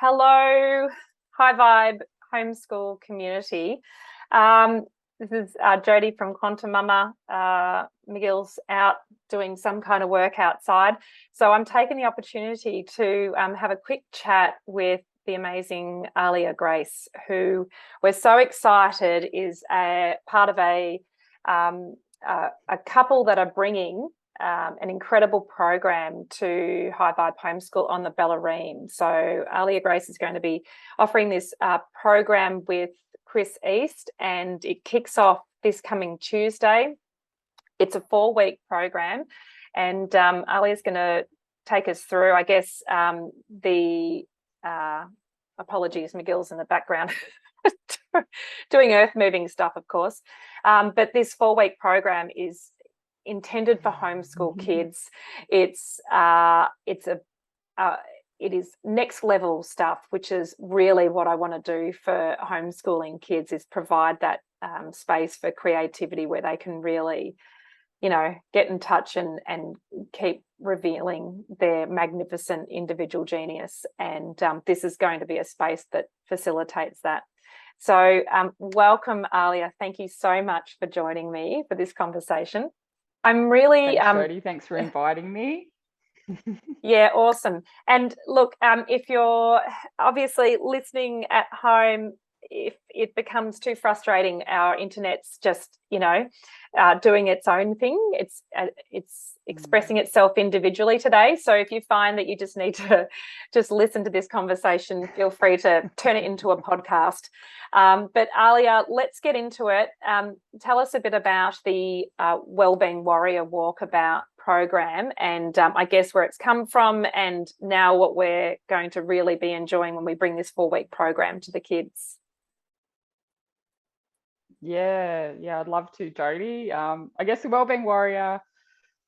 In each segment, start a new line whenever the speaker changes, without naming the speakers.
Hello, High Vibe Homeschool community. This is Jodi from QuantiMama. Miguel's out doing some kind of work outside. So I'm taking the opportunity to have a quick chat with the amazing Ahhleeyah Grace, who we're so excited is a part of a couple that are bringing an incredible program to High Vibe Homeschool on the Bellarine. So Ahhleeyah Grace is going to be offering this program with Chris East, and it kicks off this coming Tuesday. It's a 4-week program, and Ahhleeyah is going to take us through, I guess, apologies, Miguel's in the background doing earth moving stuff, of course. But this 4-week program is intended for homeschool kids. It is next level stuff, which is really what I want to do for homeschooling kids, is provide that space for creativity where they can really, get in touch and keep revealing their magnificent individual genius. And this is going to be a space that facilitates that. So welcome, Ahhleeyah. Thank you so much for joining me for this conversation. I'm really
Thanks, Jodi. Thanks for inviting me.
Yeah, awesome. And look, if you're obviously listening at home, if it becomes too frustrating, our internet's just doing its own thing. It's expressing itself individually today. So if you find that you just need to just listen to this conversation, feel free to turn it into a podcast. But Ahhleeyah, let's get into it. Tell us a bit about the Wellbeing Warrior Walkabout program, and I guess where it's come from, and now what we're going to really be enjoying when we bring this 4-week program to the kids.
Yeah, I'd love to, Jodi. I guess the Wellbeing Warrior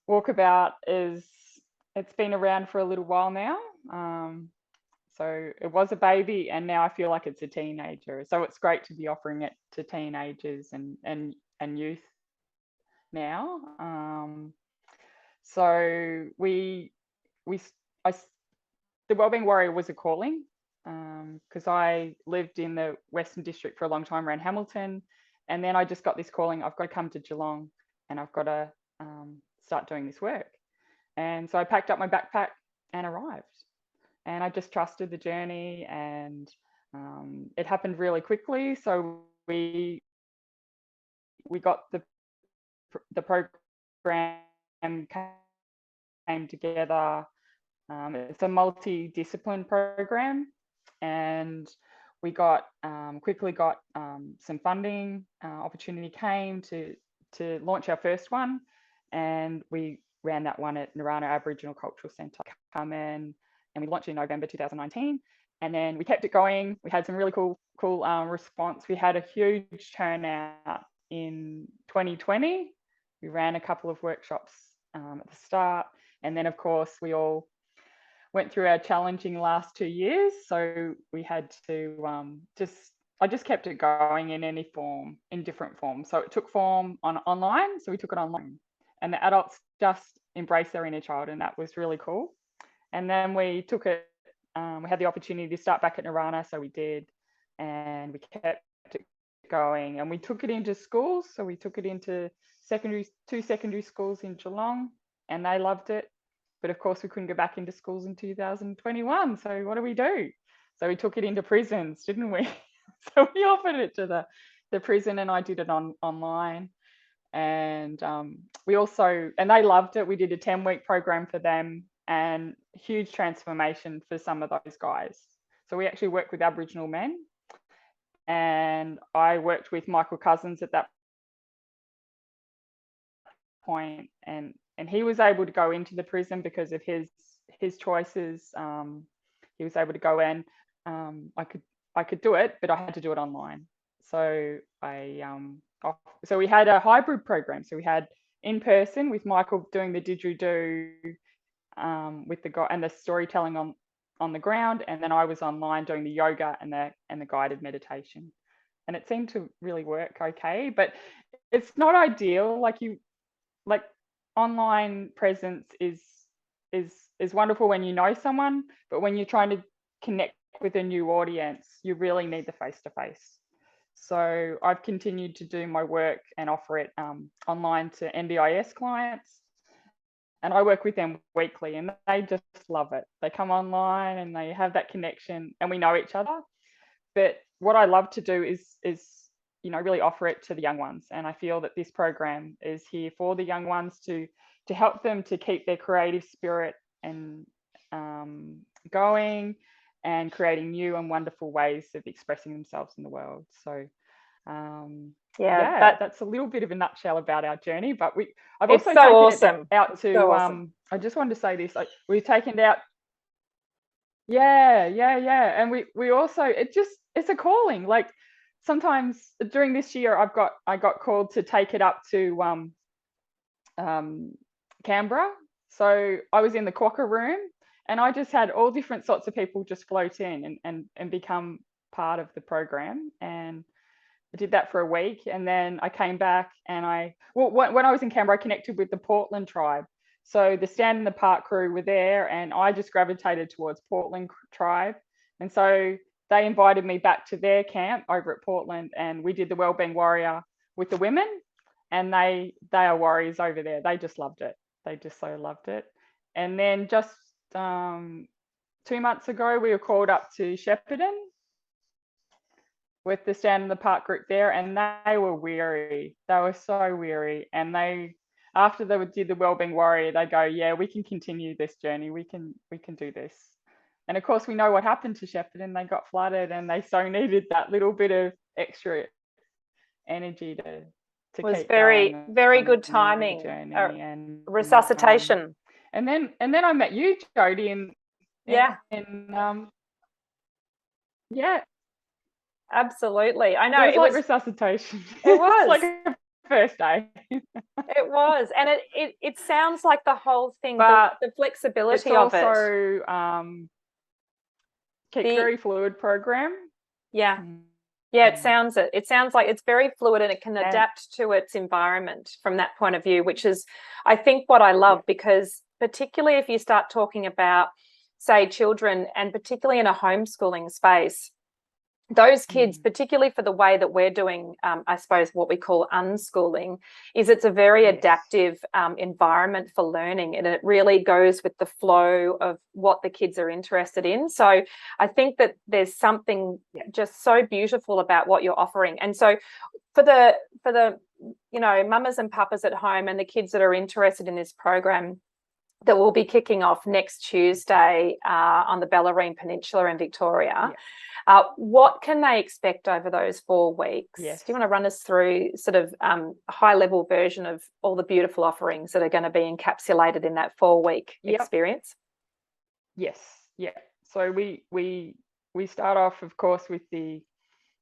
Walkabout it's been around for a little while now. So it was a baby, and now I feel like it's a teenager. So it's great to be offering it to teenagers and youth now. So the Wellbeing Warrior was a calling, because I lived in the Western District for a long time around Hamilton, and then I just got this calling. I've got to come to Geelong, and I've got to start doing this work. And so I packed up my backpack and arrived, and I just trusted the journey, and it happened really quickly. So we got the program came together. It's a multi-discipline program, and we quickly got some funding. Opportunity came to launch our first one, and we ran that one at Narana Aboriginal Cultural Centre. Come in, and we launched in November 2019, and then we kept it going. We had some really cool response. We had a huge turnout in 2020. We ran a couple of workshops at the start, and then of course we all went through our challenging last 2 years. So we had to I just kept it going in different forms. So it took form online. So we took it online, and the adults just embraced their inner child, and that was really cool. And then we took it, we had the opportunity to start back at Narana. So we did, and we kept it going, and we took it into schools. So we took it into two secondary schools in Geelong, and they loved it. But of course, we couldn't go back into schools in 2021. So what do? So we took it into prisons, didn't we? So we offered it to the prison, and I did it online. And and they loved it. We did a 10-week program for them, and huge transformation for some of those guys. So we actually worked with Aboriginal men, and I worked with Michael Cousins at that point, and he was able to go into the prison because of his choices. He was able to go in. I could do it, but I had to do it online. So so we had a hybrid program. So we had in person with Michael doing the didgeridoo with the guy and the storytelling on the ground, and then I was online doing the yoga and the guided meditation. And it seemed to really work okay, but it's not ideal. Like online presence is wonderful when you know someone, but when you're trying to connect with a new audience, you really need the face-to-face. So I've continued to do my work and offer it online to NDIS clients. And I work with them weekly, and they just love it. They come online and they have that connection, and we know each other. But what I love to do is really offer it to the young ones. And I feel that this program is here for the young ones to help them to keep their creative spirit and going, and creating new and wonderful ways of expressing themselves in the world. So that's a little bit of a nutshell about our journey. But I've also taken it out to awesome. I just wanted to say this, like, we've taken it out. And we also, it's a calling. Like, sometimes during this year I got called to take it up to Canberra. So I was in the Quokka room, and I just had all different sorts of people just float in and become part of the program. And I did that for a week, and then I came back, and when I was in Canberra, I connected with the Portland tribe. So the Stand in the Park crew were there, and I just gravitated towards Portland tribe. And so they invited me back to their camp over at Portland, and we did the Wellbeing Warrior with the women, and they are warriors over there. They just loved it. They just so loved it. And then just 2 months ago, we were called up to Shepparton with the Stand in the Park group there, and they were weary. They were so weary. And after they did the Wellbeing Warrior, they go, yeah, we can continue this journey. We can do this. And of course, we know what happened to Shepparton. They got flooded, and they so needed that little bit of extra energy to
it was
keep
very,
going
very good timing.
And
resuscitation.
And then I met you, Jodi, in
absolutely. I know
it was like resuscitation.
It was
like a first day.
It was, and it sounds like the whole thing, but the flexibility of it.
It's also very fluid program.
Yeah. Yeah, it sounds like it's very fluid, and it can adapt to its environment from that point of view, which is, I think, what I love, because particularly if you start talking about, say, children, and particularly in a homeschooling space, those kids, particularly for the way that we're doing, I suppose what we call unschooling, is it's a very adaptive environment for learning, and it really goes with the flow of what the kids are interested in. So I think that there's something just so beautiful about what you're offering. And so for the mamas and papas at home and the kids that are interested in this program that will be kicking off next Tuesday on the Bellarine Peninsula in Victoria, what can they expect over those 4 weeks? Do you want to run us through sort of a high-level version of all the beautiful offerings that are going to be encapsulated in that 4-week experience?
Yes. Yeah. So we start off, of course, with the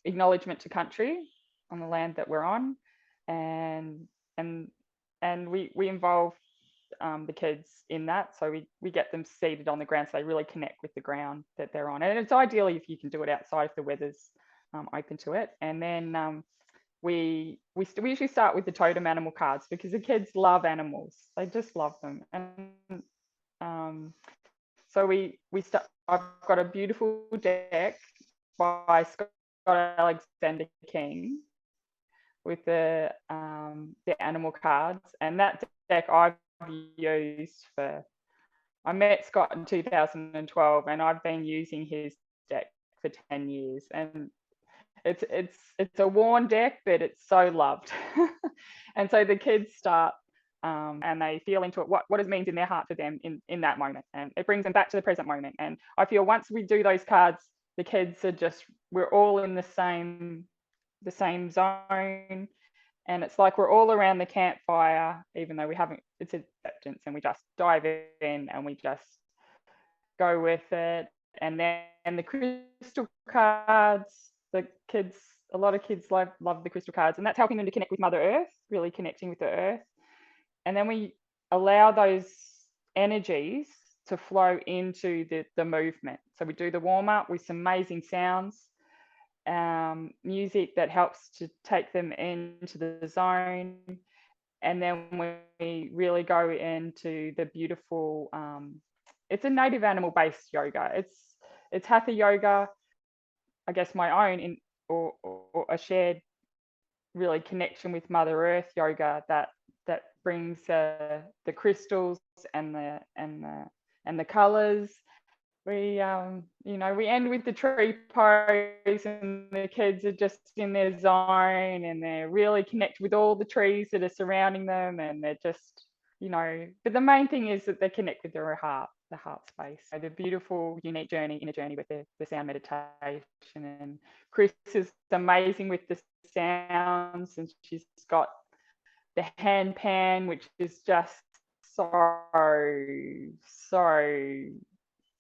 acknowledgement to country on the land that we're on, and we involve the kids in that. So we get them seated on the ground, so they really connect with the ground that they're on. And it's ideally if you can do it outside if the weather's open to it. And then we usually start with the totem animal cards, because the kids love animals. They just love them. And so I've got a beautiful deck by Scott Alexander King with the animal cards, and that deck I've used I met Scott in 2012, and I've been using his deck for 10 years, and it's a worn deck, but it's so loved. And so the kids start and they feel into it, what it means in their heart for them in that moment, and it brings them back to the present moment. And I feel once we do those cards, the kids are we're all in the same zone, and it's like we're all around the campfire, even though it's acceptance, and we just dive in and we just go with it. And then the crystal cards, a lot of kids love the crystal cards, and that's helping them to connect with Mother Earth, really connecting with the earth. And then we allow those energies to flow into the movement. So we do the warm up with some amazing sounds, music that helps to take them into the zone. And then we really go into the beautiful, it's a native animal based yoga. it's hatha yoga, I guess my own, or a shared really connection with Mother Earth yoga that brings the crystals and the colors. We we end with the tree pose, and the kids are just in their zone, and they're really connected with all the trees that are surrounding them, and they're just, but the main thing is that they connect with their heart, the heart space. So the beautiful, unique inner journey with the sound meditation. And Chris is amazing with the sounds, and she's got the hand pan, which is just so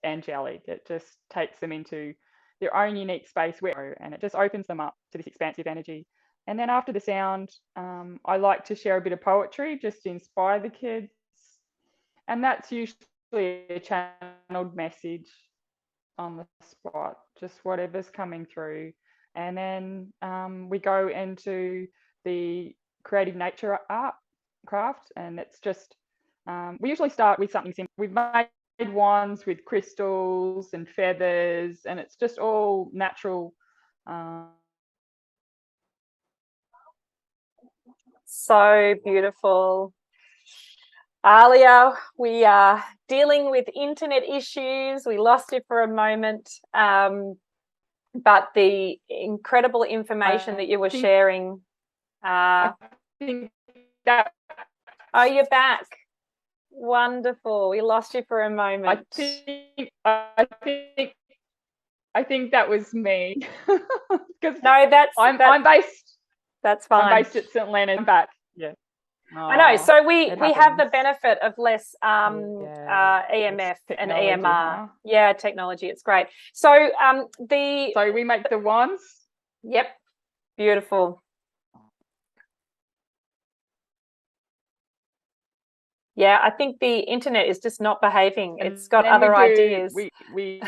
angelic. It just takes them into their own unique space, and it just opens them up to this expansive energy. And then after the sound, I like to share a bit of poetry just to inspire the kids, and that's usually a channeled message on the spot, just whatever's coming through. And then we go into the creative nature art craft, and it's just we usually start with something simple. We've made wands with crystals and feathers, and it's just all natural.
So beautiful. Ahhleeyah, we are dealing with internet issues. We lost you for a moment, but the incredible information that you were sharing.
I think that.
Oh, you're back. Wonderful. We lost you for a moment.
I think that was me. Because
no,
I'm based.
That's fine.
I'm based at St Leonard. I'm back. Yeah.
I know. So we have the benefit of less EMF and EMR. Huh? Yeah, technology. It's great. So
so we make the wands.
Yep. Beautiful. Yeah, I think the internet is just not behaving. It's got other ideas.
We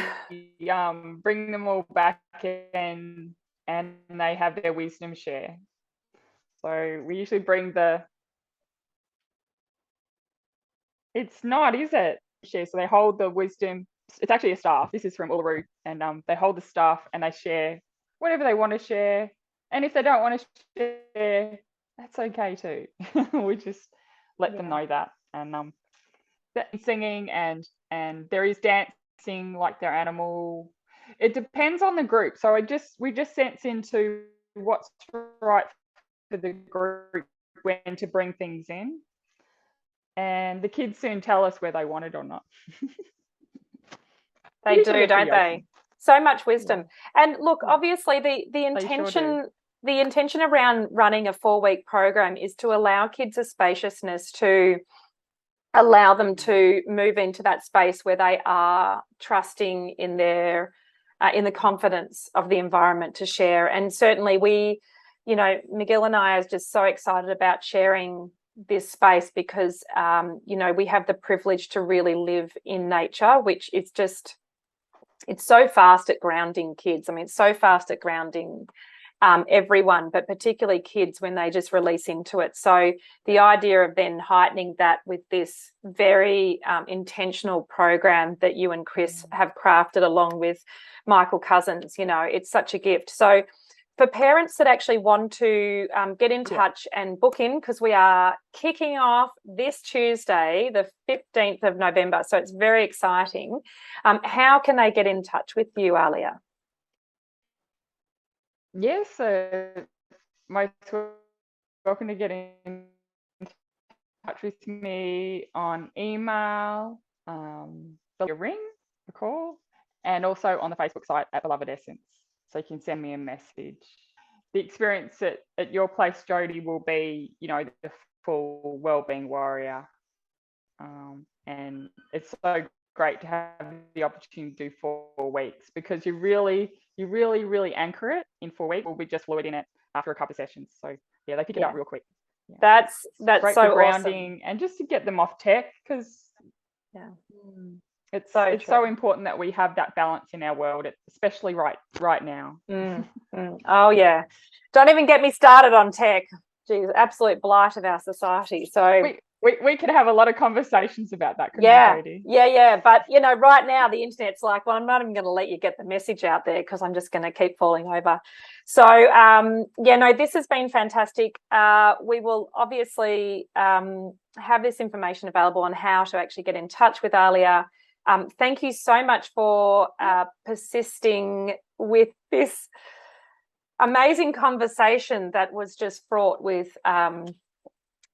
bring them all back in, and they have their wisdom share. So we usually bring it's not, is it? Share. So they hold the wisdom. It's actually a staff. This is from Uluru, and they hold the staff and they share whatever they want to share. And if they don't want to share, that's okay too. We just let them know that. And singing and there is dancing like their animal. It depends on the group. So we just sense into what's right for the group, when to bring things in, and the kids soon tell us where they want it or not.
They do, don't they? So much wisdom. Yeah. And look, obviously the intention. The intention around running a 4-week program is to allow kids a spaciousness, to allow them to move into that space where they are trusting in their in the confidence of the environment to share. And certainly we, McGill and I are just so excited about sharing this space because, we have the privilege to really live in nature, which is just, it's so fast at grounding kids. I mean, it's so fast at grounding everyone, but particularly kids when they just release into it. So the idea of then heightening that with this very intentional program that you and Chris have crafted along with Michael Cousins, it's such a gift. So for parents that actually want to get in touch and book in, because we are kicking off this Tuesday, the 15th of November, so it's very exciting. How can they get in touch with you, Ahhleeyah?
Yes, most welcome to get in touch with me on email, a ring, a call, and also on the Facebook site at Beeloved Essence. So you can send me a message. The experience at your place, Jodi, will be, the full Wellbeing Warrior, and it's so great to have the opportunity to do 4 weeks, because you really anchor it in 4 weeks. We'll be just fluid in it after a couple of sessions. So yeah, they pick it up real quick. Yeah.
That's
great
so
for grounding, awesome. And just to get them off tech, because it's so important that we have that balance in our world, especially right now.
Oh yeah, don't even get me started on tech. Geez, absolute blight of our society. So
we could have a lot of conversations about that, couldn't
Yeah,
we, Jodi?
yeah. But, you know, right now the internet's like, well, I'm not even going to let you get the message out there because I'm just going to keep falling over. So, yeah, no, this has been fantastic. We will obviously have this information available on how to actually get in touch with Ahhleeyah. Thank you so much for persisting with this amazing conversation that was just fraught with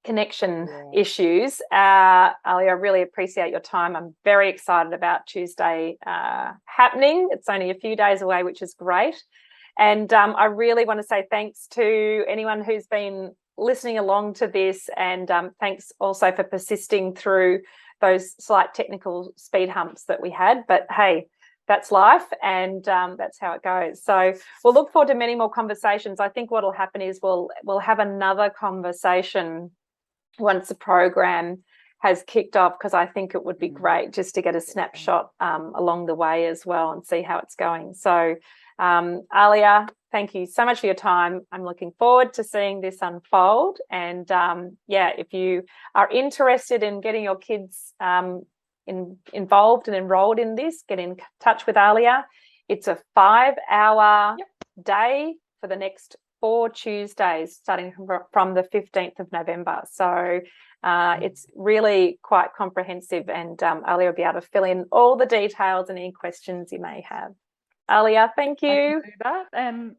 connection issues. Ahhleeyah, I really appreciate your time. I'm very excited about Tuesday happening. It's only a few days away, which is great. And I really want to say thanks to anyone who's been listening along to this, and thanks also for persisting through those slight technical speed humps that we had. But hey, that's life, and that's how it goes. So we'll look forward to many more conversations. I think what will happen is we'll have another conversation once the program has kicked off, because I think it would be great just to get a snapshot along the way as well and see how it's going. So Ahhleeyah, thank you so much for your time. I'm looking forward to seeing this unfold. And yeah, if you are interested in getting your kids involved and enrolled in this, get in touch with Ahhleeyah. It's a 5-hour day for the next 4 Tuesdays, starting from the 15th of November. So it's really quite comprehensive, and Ahhleeyah will be able to fill in all the details and any questions you may have. Ahhleeyah, thank you.
I can do that,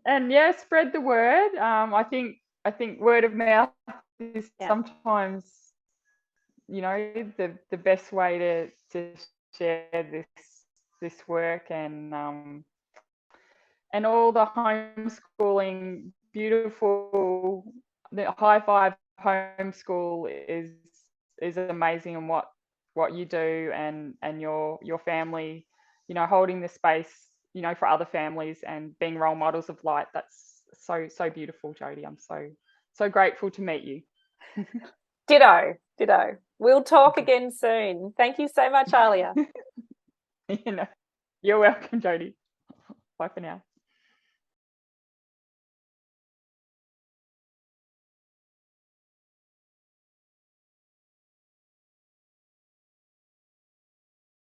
and yeah, spread the word. I think word of mouth is sometimes, you know, the best way to share this work, and all the homeschooling, beautiful, the High Vibe Homeschool is amazing, and what you do, and your family, you know, holding the space, you know, for other families and being role models of light. That's so beautiful, Jodi. I'm so grateful to meet you.
Ditto. We'll talk again soon. Thank you so much, Ahhleeyah.
You know, you're welcome, Jodi. Bye for now.